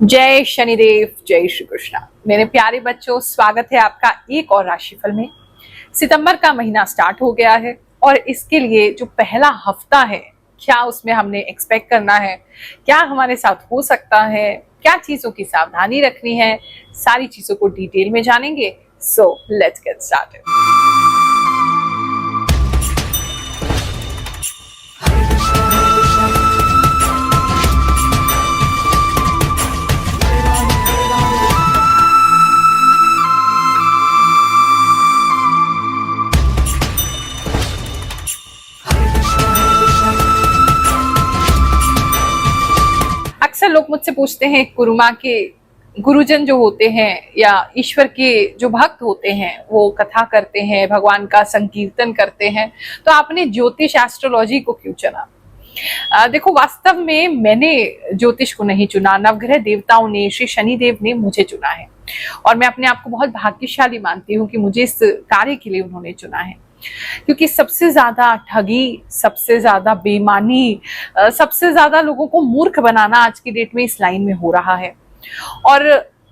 जय शनिदेव, जय श्री कृष्णा। मेरे प्यारे बच्चों, स्वागत है आपका एक और राशिफल में। सितंबर का महीना स्टार्ट हो गया है और इसके लिए जो पहला हफ्ता है, क्या उसमें हमने एक्सपेक्ट करना है, क्या हमारे साथ हो सकता है, क्या चीजों की सावधानी रखनी है, सारी चीजों को डिटेल में जानेंगे। So let's get started. अक्सर लोग मुझसे पूछते हैं, गुरुमा के गुरुजन जो होते हैं या ईश्वर के जो भक्त होते हैं वो कथा करते हैं, भगवान का संकीर्तन करते हैं, तो आपने ज्योतिष एस्ट्रोलॉजी को क्यों चुना? देखो, वास्तव में मैंने ज्योतिष को नहीं चुना, नवग्रह देवताओं ने, श्री शनिदेव ने मुझे चुना है और मैं अपने आप को बहुत भाग्यशाली मानती हूँ कि मुझे इस कार्य के लिए उन्होंने चुना है। क्योंकि सबसे ज्यादा ठगी, सबसे ज्यादा बेईमानी, सबसे ज्यादा लोगों को मूर्ख बनाना आज की डेट में इस लाइन में हो रहा है। और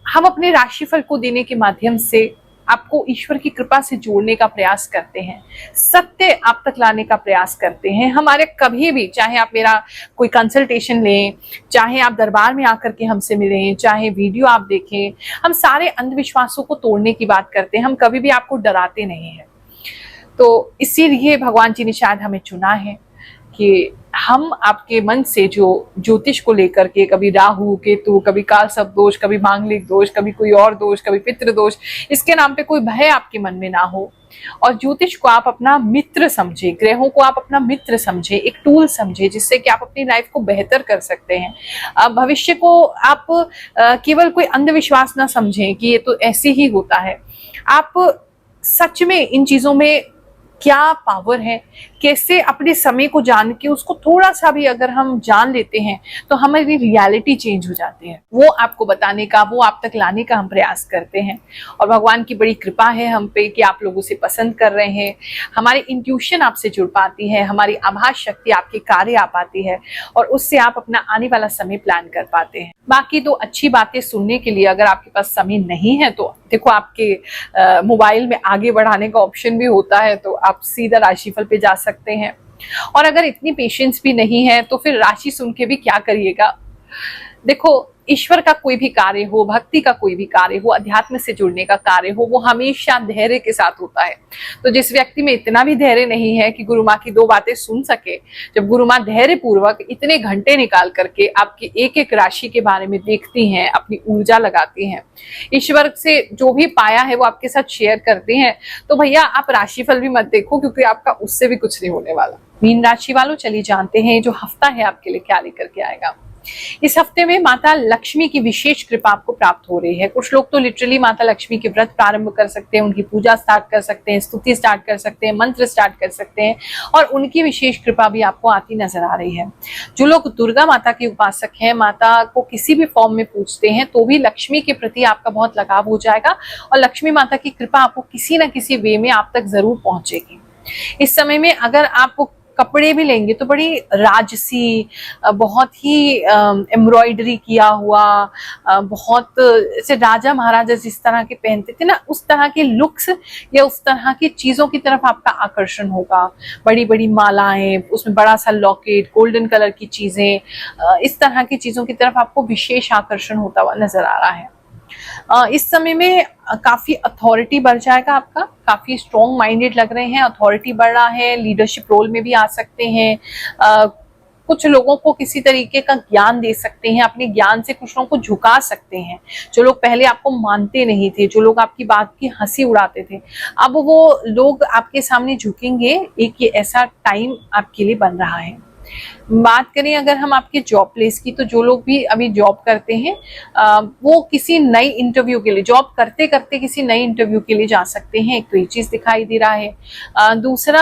हम अपने राशिफल को देने के माध्यम से आपको ईश्वर की कृपा से जोड़ने का प्रयास करते हैं, सत्य आप तक लाने का प्रयास करते हैं। हमारे कभी भी, चाहे आप मेरा कोई कंसल्टेशन लें, चाहे आप दरबार में आकर के हमसे मिलें, चाहे वीडियो आप देखें, हम सारे अंधविश्वासों को तोड़ने की बात करते हैं। हम कभी भी आपको डराते नहीं हैं। तो इसीलिए भगवान जी ने शायद हमें चुना है कि हम आपके मन से जो ज्योतिष को लेकर के, कभी राहु केतु, कभी काल सर्प दोष, कभी मांगलिक दोष, कभी कोई और दोष, कभी पितृ दोष, इसके नाम पे कोई भय आपके मन में ना हो और ज्योतिष को आप अपना मित्र समझे, ग्रहों को आप अपना मित्र समझे, एक टूल समझे जिससे कि आप अपनी लाइफ को बेहतर कर सकते हैं। भविष्य को आप केवल कोई अंधविश्वास ना समझें कि ये तो ऐसे ही होता है। आप सच में इन चीजों में क्या पावर है, कैसे अपने समय को जान के उसको थोड़ा सा भी अगर हम जान लेते हैं तो हमारी रियलिटी चेंज हो जाती है। वो आपको बताने का, वो आप तक लाने का हम प्रयास करते हैं और भगवान की बड़ी कृपा है हम पे कि आप लोगों से पसंद कर रहे हैं। हमारी इंट्यूशन आपसे जुड़ पाती है, हमारी आभास शक्ति आपके कार्य आ पाती है और उससे आप अपना आने वाला समय प्लान कर पाते हैं। बाकी तो अच्छी बातें सुनने के लिए अगर आपके पास समय नहीं है तो देखो, आपके मोबाइल में आगे बढ़ाने का ऑप्शन भी होता है, तो आप सीधा राशिफल पे जा सकते हैं। और अगर इतनी पेशेंस भी नहीं है तो फिर राशि सुन के भी क्या करिएगा। देखो, ईश्वर का कोई भी कार्य हो, भक्ति का कोई भी कार्य हो, अध्यात्म से जुड़ने का कार्य हो, वो हमेशा धैर्य के साथ होता है। तो जिस व्यक्ति में इतना भी धैर्य नहीं है कि गुरु माँ की दो बातें सुन सके, जब गुरु माँ धैर्य पूर्वक इतने घंटे निकाल करके आपकी एक एक राशि के बारे में देखती हैं, अपनी ऊर्जा लगाती हैं, ईश्वर से जो भी पाया है वो आपके साथ शेयर करती हैं, तो भैया आप राशिफल भी मत देखो, क्योंकि आपका उससे भी कुछ नहीं होने वाला। मीन राशि वालों, चलिए जानते हैं जो हफ्ता है आपके लिए क्या लेकर के आएगा। इस हफ्ते में माता लक्ष्मी की विशेष कृपा आपको प्राप्त हो रही है। कुछ लोग तो लिटरली माता लक्ष्मी के व्रत प्रारंभ कर सकते हैं, उनकी पूजा स्टार्ट कर सकते हैं, स्तुति स्टार्ट कर सकते हैं, मंत्र स्टार्ट कर सकते हैं और उनकी विशेष कृपा भी आपको आती नजर आ रही है। जो लोग दुर्गा माता के उपासक हैं, माता को किसी भी फॉर्म में पूजते हैं, तो भी लक्ष्मी के प्रति आपका बहुत लगाव हो जाएगा और लक्ष्मी माता की कृपा आपको किसी न किसी वे में आप तक जरूर पहुंचेगी। इस समय में अगर आप कपड़े भी लेंगे तो बड़ी राजसी, बहुत ही एम्ब्रॉयडरी किया हुआ, बहुत से राजा महाराजा जिस तरह के पहनते थे ना, उस तरह के लुक्स या उस तरह की चीजों की तरफ आपका आकर्षण होगा। बड़ी बड़ी मालाएं, उसमें बड़ा सा लॉकेट, गोल्डन कलर की चीजें, इस तरह की चीजों की तरफ आपको विशेष आकर्षण होता हुआ नजर आ रहा है। इस समय में काफी अथॉरिटी बढ़ जाएगा आपका, काफी स्ट्रॉन्ग माइंडेड लग रहे हैं, अथॉरिटी बढ़ रहा है, लीडरशिप रोल में भी आ सकते हैं। कुछ लोगों को किसी तरीके का ज्ञान दे सकते हैं, अपने ज्ञान से कुछ लोगों को झुका सकते हैं। जो लोग पहले आपको मानते नहीं थे, जो लोग आपकी बात की हंसी उड़ाते थे, अब वो लोग आपके सामने झुकेंगे। एक ये ऐसा टाइम आपके लिए बन रहा है। बात करें अगर हम आपके जॉब प्लेस की, तो जो लोग भी अभी जॉब करते हैं वो किसी नई इंटरव्यू के लिए, जॉब करते करते किसी नई इंटरव्यू के लिए जा सकते हैं। एक तो ये चीज दिखाई दे रहा है। दूसरा,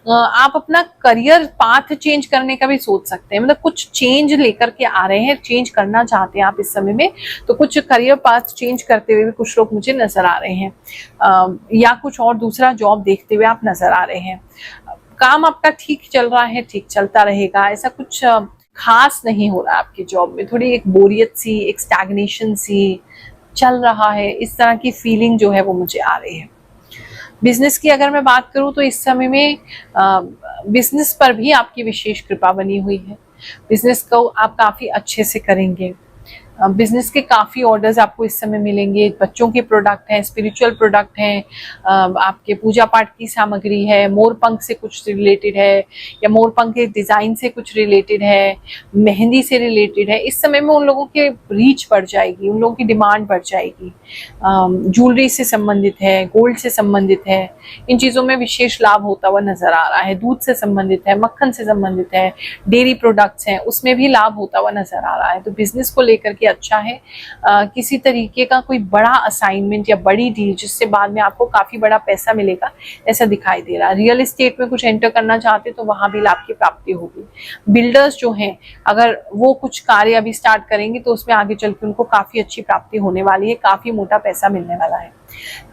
आप अपना करियर पाथ चेंज करने का भी सोच सकते हैं, मतलब कुछ चेंज लेकर के आ रहे हैं, चेंज करना चाहते हैं आप इस समय में, तो कुछ करियर पाथ चेंज करते हुए भी कुछ लोग मुझे नजर आ रहे हैं, या कुछ और दूसरा जॉब देखते हुए आप नजर आ रहे हैं। काम आपका ठीक चल रहा है, ठीक चलता रहेगा, ऐसा कुछ खास नहीं हो रहा है आपकी जॉब में, थोड़ी एक बोरियत सी, एक स्टैग्नेशन सी चल रहा है, इस तरह की फीलिंग जो है वो मुझे आ रही है। बिजनेस की अगर मैं बात करूं तो इस समय में बिजनेस पर भी आपकी विशेष कृपा बनी हुई है। बिजनेस को आप काफी अच्छे से करेंगे। बिजनेस के काफ़ी ऑर्डर्स आपको इस समय मिलेंगे। बच्चों के प्रोडक्ट हैं, स्पिरिचुअल प्रोडक्ट हैं, आपके पूजा पाठ की सामग्री है, मोर पंख से कुछ रिलेटेड है या मोर पंख के डिज़ाइन से कुछ रिलेटेड है, मेहंदी से रिलेटेड है। इस समय में उन लोगों के रीच बढ़ जाएगी, उन लोगों की डिमांड बढ़ जाएगी। ज्वेलरी से संबंधित है, गोल्ड से संबंधित है, इन चीज़ों में विशेष लाभ होता हुआ नजर आ रहा है। दूध से संबंधित है, मक्खन से संबंधित है, डेयरी प्रोडक्ट्स हैं, उसमें भी लाभ होता हुआ नजर आ रहा है। तो बिजनेस को लेकर के अच्छा है। किसी तरीके का कोई बड़ा असाइनमेंट या बड़ी डील जिससे बाद में आपको काफी बड़ा पैसा मिलेगा, ऐसा दिखाई दे रहा है। रियल एस्टेट में कुछ एंटर करना चाहते तो वहां भी लाभ की प्राप्ति होगी। बिल्डर्स जो हैं, अगर वो कुछ कार्य अभी स्टार्ट करेंगे तो उसमें आगे चल के उनको काफी अच्छी प्राप्ति होने वाली है, काफी मोटा पैसा मिलने वाला है।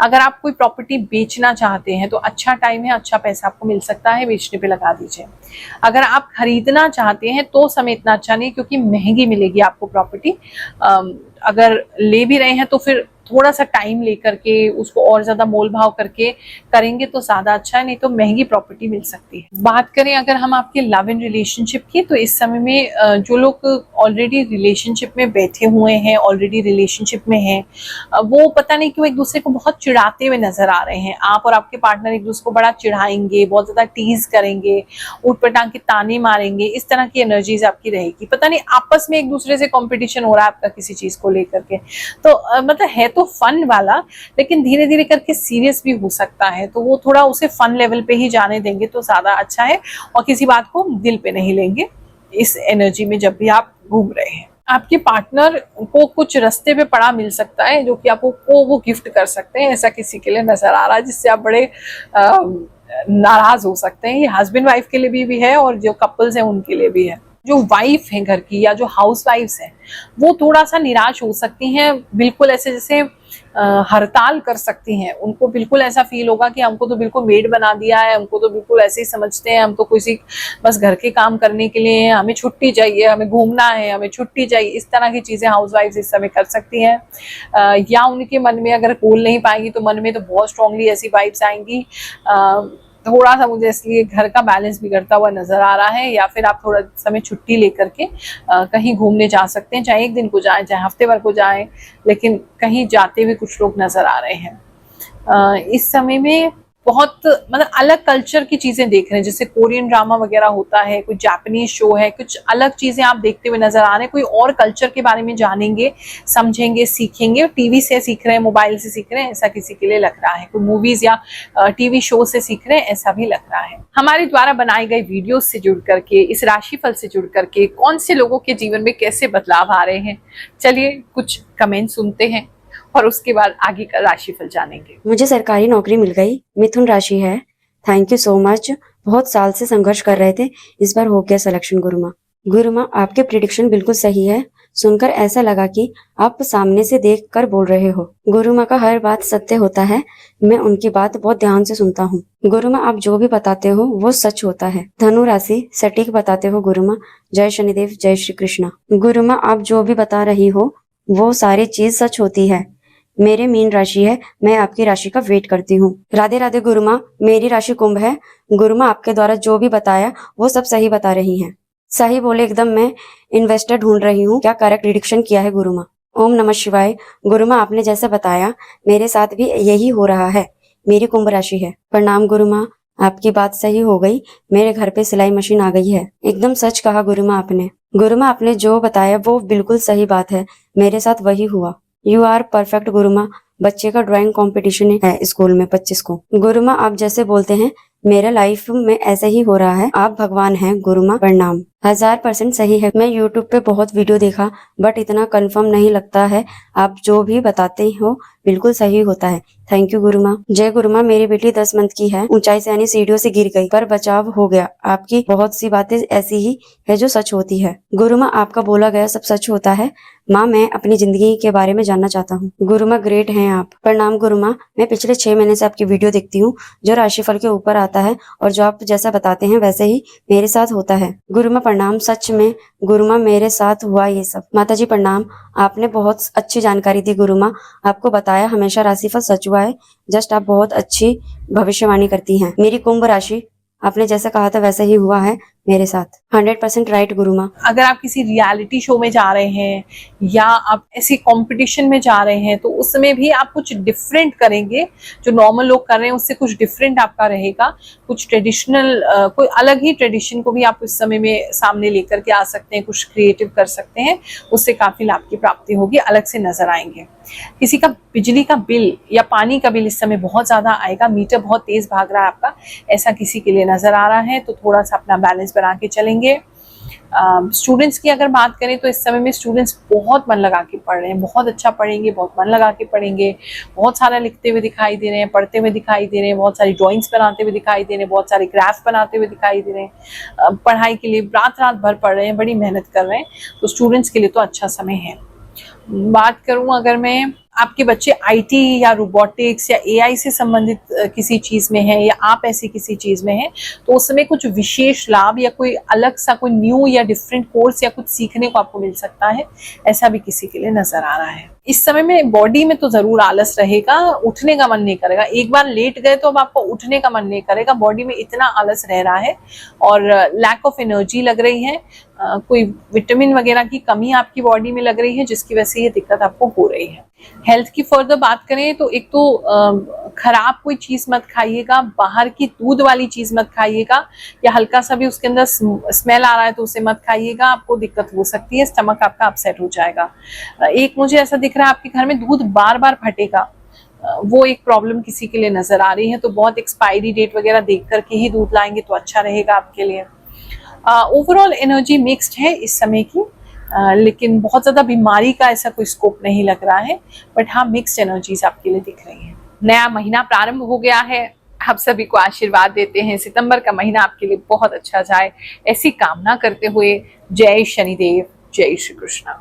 अगर आप कोई प्रॉपर्टी बेचना चाहते हैं तो अच्छा टाइम है, अच्छा पैसा आपको मिल सकता है, बेचने पे लगा दीजिए। अगर आप खरीदना चाहते हैं तो समय इतना अच्छा नहीं, क्योंकि महंगी मिलेगी आपको प्रॉपर्टी। अगर ले भी रहे हैं तो फिर थोड़ा सा टाइम लेकर के उसको और ज्यादा मोल भाव करके करेंगे तो ज्यादा अच्छा है, नहीं तो महंगी प्रॉपर्टी मिल सकती है। बात करें अगर हम आपके लव एंड रिलेशनशिप की, तो इस समय में जो लोग ऑलरेडी रिलेशनशिप में बैठे हुए हैं, ऑलरेडी रिलेशनशिप में हैं, वो पता नहीं क्यों एक दूसरे को बहुत चिढ़ाते हुए नजर आ रहे हैं। आप और आपके पार्टनर एक दूसरे को बड़ा चिढ़ाएंगे, बहुत ज्यादा टीज करेंगे, ऊट पटांग के ताने मारेंगे, इस तरह की एनर्जीज आपकी रहेगी। पता नहीं आपस में एक दूसरे से कॉम्पिटिशन हो रहा है आपका किसी चीज को लेकर के। तो मतलब है तो फन वाला, लेकिन धीरे धीरे करके सीरियस भी हो सकता है, तो वो थोड़ा उसे फन लेवल पे ही जाने देंगे तो ज्यादा अच्छा है, और किसी बात को दिल पे नहीं लेंगे इस एनर्जी में जब भी आप घूम रहे हैं। आपके पार्टनर को कुछ रास्ते पे पड़ा मिल सकता है जो कि आपको वो गिफ्ट कर सकते हैं, ऐसा किसी के लिए नजर आ रहा है, जिससे आप बड़े नाराज हो सकते हैं। ये हस्बैंड वाइफ के लिए भी है और जो कपल्स हैं उनके लिए भी है। जो वाइफ है घर की या जो हाउस वाइफ्स हैं, वो थोड़ा सा निराश हो सकती हैं, बिल्कुल ऐसे जैसे हड़ताल कर सकती हैं। उनको बिल्कुल ऐसा फील होगा कि हमको तो बिल्कुल मेड बना दिया है, हमको तो बिल्कुल ऐसे ही समझते हैं, हम तो किसी बस घर के काम करने के लिए, हमें छुट्टी चाहिए, हमें घूमना है, हमें छुट्टी चाहिए। इस तरह की चीजें हाउस वाइफ इस समय कर सकती हैं। या उनके मन में अगर बोल नहीं पाएंगी तो मन में तो बहुत स्ट्रांगली ऐसी वाइब्स आएंगी। थोड़ा सा मुझे इसलिए घर का बैलेंस बिगड़ता हुआ नजर आ रहा है। या फिर आप थोड़ा समय छुट्टी लेकर के कहीं घूमने जा सकते हैं, चाहे एक दिन को जाएं, चाहे हफ्ते भर को जाएं, लेकिन कहीं जाते हुए कुछ लोग नजर आ रहे हैं। इस समय में बहुत मतलब अलग कल्चर की चीजें देख रहे हैं, जैसे कोरियन ड्रामा वगैरह होता है, कुछ जापानीज शो है, कुछ अलग चीजें आप देखते हुए नजर आ रहे हैं। कोई और कल्चर के बारे में जानेंगे, समझेंगे, सीखेंगे। टीवी से सीख रहे हैं, मोबाइल से सीख रहे हैं, ऐसा किसी के लिए लग रहा है। कोई मूवीज या टीवी शो से सीख रहे हैं, ऐसा भी लग रहा है। हमारे द्वारा बनाए गए वीडियो से जुड़ करके, इस राशिफल से जुड़ करके कौन से लोगों के जीवन में कैसे बदलाव आ रहे हैं, चलिए कुछ कमेंट सुनते हैं और उसके बाद आगे का राशिफल जानेंगे। मुझे सरकारी नौकरी मिल गई, मिथुन राशि है। Thank you so much. बहुत साल से संघर्ष कर रहे थे, इस बार हो गया सिलेक्शन। गुरुमा, गुरुमा आपके प्रिडिक्शन बिल्कुल सही है। सुनकर ऐसा लगा कि आप सामने से देख कर बोल रहे हो। गुरुमा का हर बात सत्य होता है, मैं उनकी बात बहुत ध्यान से सुनता हूँ। गुरुमा आप जो भी बताते हो वो सच होता है। धनु राशि सटीक बताते हो गुरुमा। जय शनिदेव, जय श्री कृष्णा। गुरुमा आप जो भी बता रही हो वो सारी चीज सच होती है। मेरे मीन राशि है, मैं आपकी राशि का वेट करती हूँ। राधे राधे गुरुमा, मेरी राशि कुंभ है। गुरुमा आपके द्वारा जो भी बताया वो सब सही बता रही हैं। सही बोले एकदम, मैं इन्वेस्टर ढूंढ रही हूँ। क्या करेक्ट प्रेडिक्शन किया है गुरुमा। ओम नमः शिवाय। गुरुमा आपने जैसे बताया मेरे साथ भी यही हो रहा है। मेरी कुंभ राशि है। प्रणाम गुरुमा, आपकी बात सही हो गई, मेरे घर पे सिलाई मशीन आ गई है। एकदम सच कहा गुरुमा आपने। गुरुमा आपने जो बताया वो बिल्कुल सही बात है, मेरे साथ वही हुआ। You are perfect Gurumaa. बच्चे का ड्राइंग कंपटीशन है स्कूल में 25 को। गुरुमा आप जैसे बोलते हैं मेरा लाइफ में ऐसे ही हो रहा है। आप भगवान हैं गुरुमा, प्रणाम। 1000% सही है। मैं यूट्यूब पे बहुत वीडियो देखा बट इतना कंफर्म नहीं लगता है। आप जो भी बताते हो बिल्कुल सही होता है। Thank you Gurumaa. जय गुरुमा, मेरी बेटी 10 मंथ की है, ऊंचाई से यानी सीढ़ियों से गिर गई पर बचाव हो गया। आपकी बहुत सी बातें ऐसी ही है जो सच होती है। गुरुमा आपका बोला गया सब सच होता है। माँ मैं अपनी जिंदगी के बारे में जानना चाहता हूँ। गुरुमा ग्रेट हैं आप। प्रणाम गुरुमा, मैं पिछले 6 महीने से आपकी वीडियो देखती हूँ जो राशिफल के ऊपर आता है और जो आप जैसा बताते हैं वैसे ही मेरे साथ होता है। गुरुमा प्रणाम, सच में गुरु माँ मेरे साथ हुआ ये सब। माता जी प्रणाम, आपने बहुत अच्छी जानकारी दी गुरु माँ। आपको बताया हमेशा राशिफल सच हुआ है। जस्ट आप बहुत अच्छी भविष्यवाणी करती हैं। मेरी कुंभ राशि आपने जैसा कहा था वैसा ही हुआ है मेरे साथ। 100% राइट गुरु माँ। अगर आप किसी रियलिटी शो में जा रहे हैं या आप ऐसे कंपटीशन में जा रहे हैं तो उसमें भी आप कुछ डिफरेंट करेंगे। जो नॉर्मल लोग कर रहे हैं उससे कुछ डिफरेंट आपका रहेगा। कुछ ट्रेडिशनल, कोई अलग ही ट्रेडिशन को भी आप इस समय में सामने लेकर के आ सकते हैं, कुछ क्रिएटिव कर सकते हैं। उससे काफी लाभ की प्राप्ति होगी, अलग से नजर आएंगे। किसी का बिजली का बिल या पानी का बिल इस समय बहुत ज्यादा आएगा। मीटर बहुत तेज भाग रहा है आपका, ऐसा किसी के लिए नजर आ रहा है, तो थोड़ा सा अपना बैलेंस बना के चलेंगे। स्टूडेंट्स की अगर बात करें तो इस समय में स्टूडेंट्स बहुत मन लगा के पढ़ रहे हैं, बहुत अच्छा पढ़ेंगे, बहुत मन लगा के पढ़ेंगे। बहुत सारा लिखते हुए दिखाई दे रहे हैं, पढ़ते हुए दिखाई दे रहे हैं, बहुत सारी ड्राइंग्स बनाते हुए दिखाई दे रहे हैं, बहुत सारे ग्राफ बनाते हुए दिखाई दे रहे हैं। पढ़ाई के लिए रात रात भर पढ़ रहे हैं, बड़ी मेहनत कर रहे हैं, तो स्टूडेंट्स के लिए तो अच्छा समय है। बात करूं अगर मैं, आपके बच्चे आईटी या रोबोटिक्स या एआई से संबंधित किसी चीज में है या आप ऐसी किसी चीज में है, तो उस समय कुछ विशेष लाभ या कोई अलग सा कोई न्यू या डिफरेंट कोर्स या कुछ सीखने को आपको मिल सकता है। ऐसा भी किसी के लिए नजर आ रहा है। इस समय में बॉडी में तो जरूर आलस रहेगा, उठने का मन नहीं करेगा। एक बार लेट गए तो अब आपको उठने का मन नहीं करेगा, बॉडी में इतना आलस रह रहा है और लैक ऑफ एनर्जी लग रही है। कोई विटामिन वगैरह की कमी आपकी बॉडी में लग रही है, जिसकी वजह से ये दिक्कत आपको हो रही है। हेल्थ की फर्दर बात करें तो एक तो खराब कोई चीज मत खाइएगा, बाहर की दूध वाली चीज मत खाइएगा, या हल्का सा भी उसके अंदर स्मेल आ रहा है तो उसे मत खाइएगा, आपको दिक्कत हो सकती है, स्टमक आपका अपसेट हो जाएगा। एक मुझे ऐसा दिख रहा है आपके घर में दूध बार बार फटेगा, वो एक प्रॉब्लम किसी के लिए नजर आ रही है, तो बहुत एक्सपायरी डेट वगैरह देख करके ही दूध लाएंगे तो अच्छा रहेगा आपके लिए। ओवरऑल एनर्जी मिक्स्ड है इस समय की, लेकिन बहुत ज्यादा बीमारी का ऐसा कोई स्कोप नहीं लग रहा है, बट हाँ मिक्स्ड एनर्जीज आपके लिए दिख रही हैं। नया महीना प्रारंभ हो गया है, आप सभी को आशीर्वाद देते हैं सितंबर का महीना आपके लिए बहुत अच्छा जाए, ऐसी कामना करते हुए जय शनिदेव, जय श्री कृष्ण।